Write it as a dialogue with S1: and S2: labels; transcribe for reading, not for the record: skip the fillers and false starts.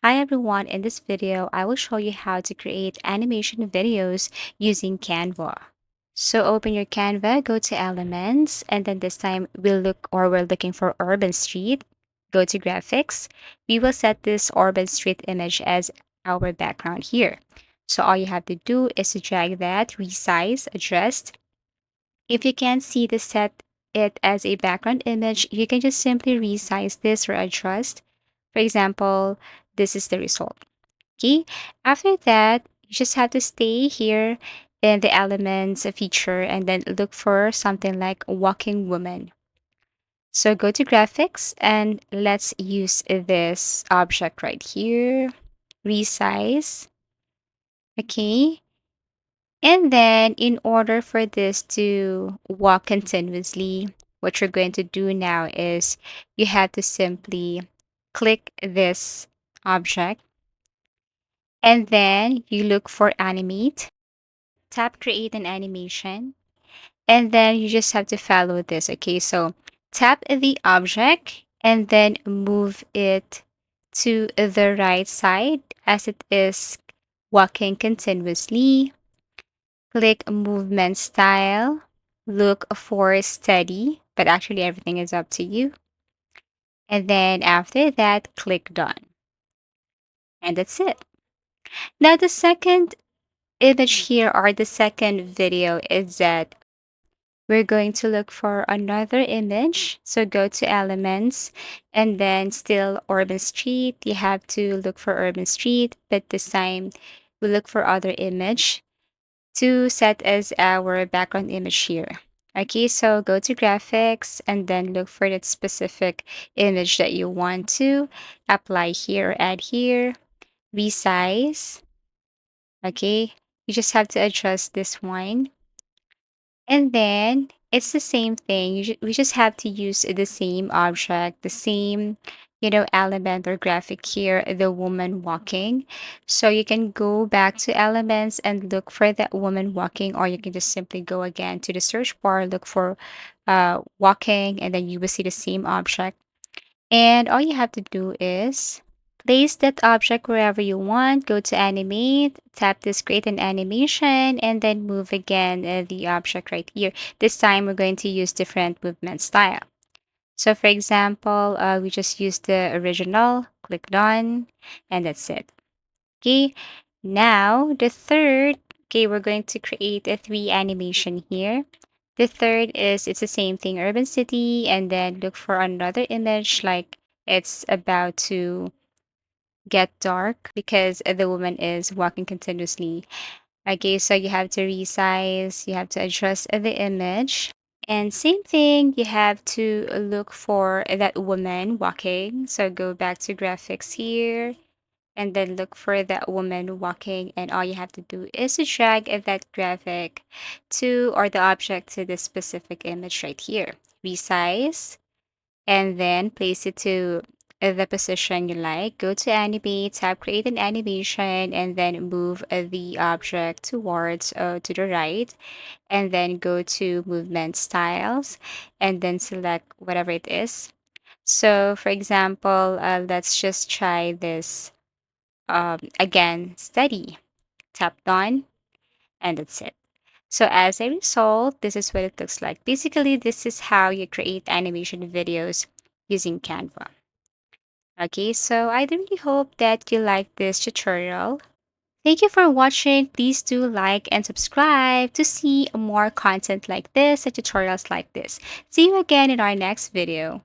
S1: Hi everyone, in this video, I will show you how to create animation videos using Canva. So open your Canva, go to Elements, and then this time we're looking for Urban Street. Go to Graphics. We will set this Urban Street image as our background here. So all you have to do is to drag that, resize, adjust. If you can't see the set it as a background image, you can just simply resize this or adjust. For example, this is the result. Okay. After that, you just have to stay here in the elements feature and then look for something like walking woman. So go to graphics and let's use this object right here. Resize. Okay. And then in order for this to walk continuously, what you're going to do now is you have to simply click this object and then you look for animate, tap create an animation, and then you just have to follow this. Okay, so tap the object and then move it to the right side as it is walking continuously. Click movement style, look for steady, but actually everything is up to you. And then after that, click done. And that's it. Now, the second image here or the second video is that we're going to look for another image. So go to elements and then still urban street. You have to look for urban street, but this time we look for other image to set as our background image here. Okay, so go to graphics and then look for that specific image that you want to apply here or add here. Resize. Okay, you just have to adjust this one. And then it's the same thing. We just have to use the same object, the same, element or graphic here, the woman walking. So you can go back to elements and look for that woman walking, or you can just simply go again to the search bar, look for walking, and then you will see the same object. And all you have to do is place that object wherever you want, go to animate, tap this create an animation, and then move again the object right here. This time we're going to use different movement style. So for example, we just use the original, click done, and that's it. Okay, now the third, okay, we're going to create a three animation here. The third is it's the same thing, urban city, and then look for another image like it's about to get dark because the woman is walking continuously. Okay, so you have to resize, you have to adjust the image. And same thing, you have to look for that woman walking. So go back to graphics here and then look for that woman walking, and all you have to do is to drag that graphic to or the object to this specific image right here. Resize and then place it to the position you like. Go to animate, tap create an animation, and then move the object towards to the right, and then go to movement styles and then select whatever it is. So for example, let's just try this again, steady. Tap done, and that's it. So as a result, this is what it looks like. Basically, this is how you create animation videos using Canva. Okay, so I really hope that you like this tutorial. Thank you for watching. Please do like and subscribe to see more content like this and tutorials like this. See you again in our next video.